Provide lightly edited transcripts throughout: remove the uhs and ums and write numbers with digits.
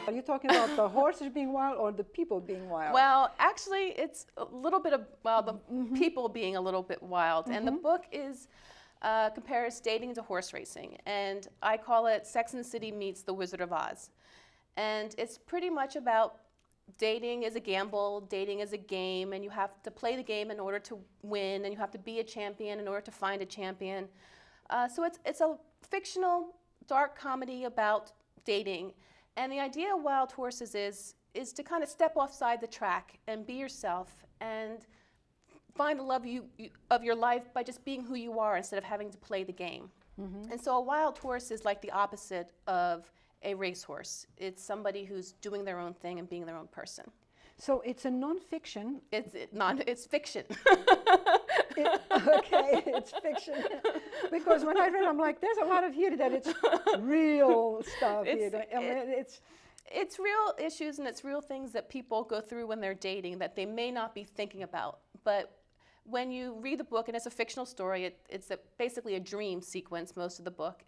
Are you talking about the horses being wild or the people being wild? Well, actually, it's a little bit of, well, the people being a little bit wild. And the book is compares dating to horse racing. And I call it Sex and the City meets the Wizard of Oz. And it's pretty much about dating is a gamble, dating is a game, and you have to play the game in order to win, and you have to be a champion in order to find a champion. So it's a fictional, dark comedy about dating. And the idea of Wild Horses is to kind of step offside the track and be yourself and find the love of your life by just being who you are instead of having to play the game. And so a wild horse is like the opposite of a racehorse. It's somebody who's doing their own thing and being their own person. So it's a non-fiction. It's fiction. Okay, it's fiction. Because when I read, I'm like, there's a lot of here that it's real stuff. It's real issues and it's real things that people go through when they're dating that they may not be thinking about. But when you read the book, and it's a fictional story, it's basically a dream sequence, most of the book.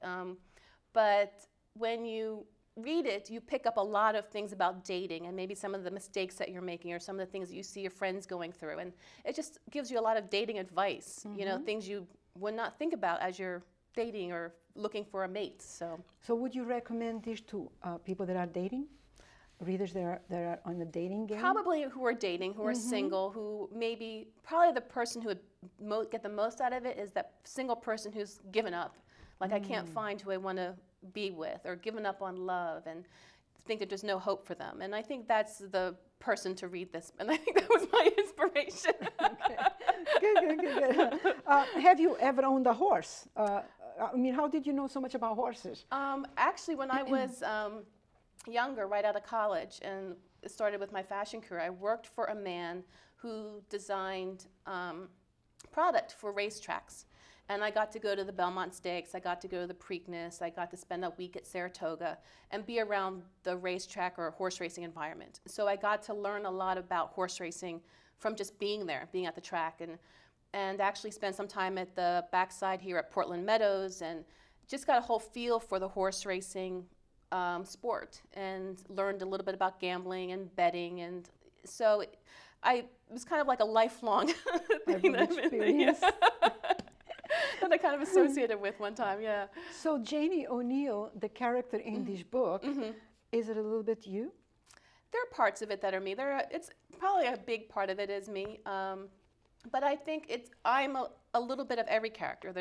But when you read it, you pick up a lot of things about dating and maybe some of the mistakes that you're making or some of the things that you see your friends going through. And it just gives you a lot of dating advice, you know, things you would not think about as you're dating or looking for a mate. So would you recommend this to people that are dating? Readers that are on the dating game? Probably who are dating, who are single, who maybe, probably the person who would get the most out of it is that single person who's given up. Like, I can't find who I want to be with, or given up on love and think that there's no hope for them. And I think that's the person to read this. And I think that was my inspiration. Okay. Good. Have you ever owned a horse? I mean, how did you know so much about horses? Actually, when I was younger, right out of college, and it started with my fashion career, I worked for a man who designed product for racetracks. And I got to go to the Belmont Stakes, I got to go to the Preakness, I got to spend a week at Saratoga and be around the racetrack or horse racing environment. So I got to learn a lot about horse racing from just being there, being at the track, and actually spend some time at the backside here at Portland Meadows and just got a whole feel for the horse racing sport and learned a little bit about gambling and betting. And so it was kind of like a lifelong thing that I kind of associated with one time, yeah. So Janey O'Neil, the character in this book, is it a little bit you? There are parts of it that are me. It's probably a big part of it is me. But I think I'm a little bit of every character.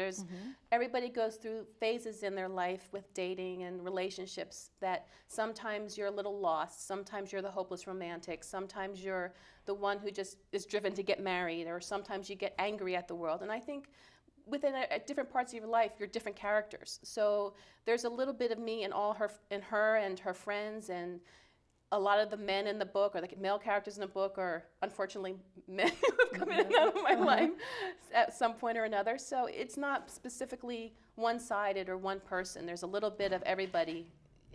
Everybody goes through phases in their life with dating and relationships that sometimes you're a little lost, sometimes you're the hopeless romantic, sometimes you're the one who just is driven to get married, or sometimes you get angry at the world. And I think within different parts of your life, you're different characters. So there's a little bit of me in her and her friends, and a lot of the men in the book, or the male characters in the book, are unfortunately men who have come in and out of my life at some point or another. So it's not specifically one-sided or one person. There's a little bit of everybody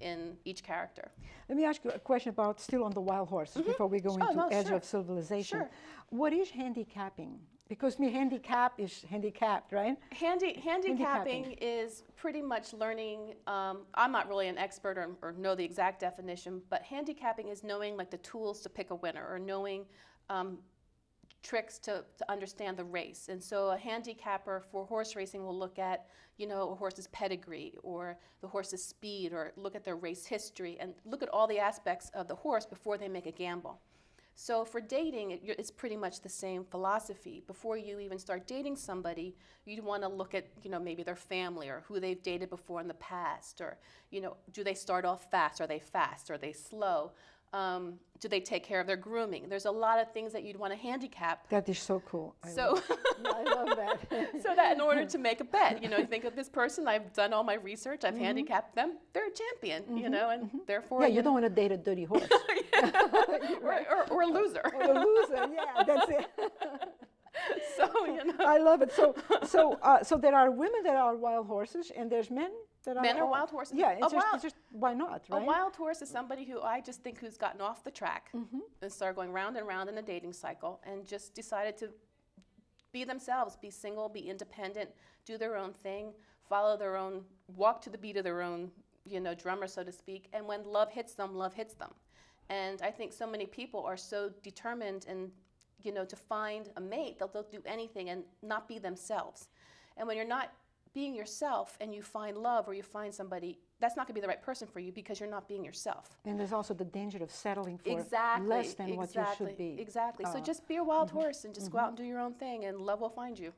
in each character. Let me ask you a question about, still on the wild horses, before we go into Edge of Civilization. Sure. What is handicapping? Because handicap is handicapped, right? Handicapping is pretty much learning. I'm not really an expert or know the exact definition, but handicapping is knowing like the tools to pick a winner, or knowing tricks to understand the race. And so a handicapper for horse racing will look at, a horse's pedigree or the horse's speed, or look at their race history and look at all the aspects of the horse before they make a gamble. So for dating, it's pretty much the same philosophy. Before you even start dating somebody, you'd want to look at, maybe their family or who they've dated before in the past, or, do they start off fast? Are they fast? Are they slow? Do they take care of their grooming? There's a lot of things that you'd want to handicap. That is so cool. I love that. So that in order to make a bet, you think of this person, I've done all my research, I've handicapped them, they're a champion, and therefore... Yeah, you don't want to date a dirty horse. or a loser. Or a loser, yeah, that's it. So, I love it. So there are women that are wild horses, and there's men that are... Men are wild horses. Yeah, it's just, why not, right? A wild horse is somebody who who's gotten off the track and started going round and round in the dating cycle and just decided to be themselves, be single, be independent, do their own thing, walk to the beat of their own, drummer, so to speak. And when love hits them, love hits them. And I think so many people are so determined and, to find a mate, they'll do anything and not be themselves. And when you're not being yourself and you find love or you find somebody, that's not going to be the right person for you because you're not being yourself. And there's also the danger of settling for exactly, less than what you should be. Exactly. So just be a wild horse and just go out and do your own thing, and love will find you.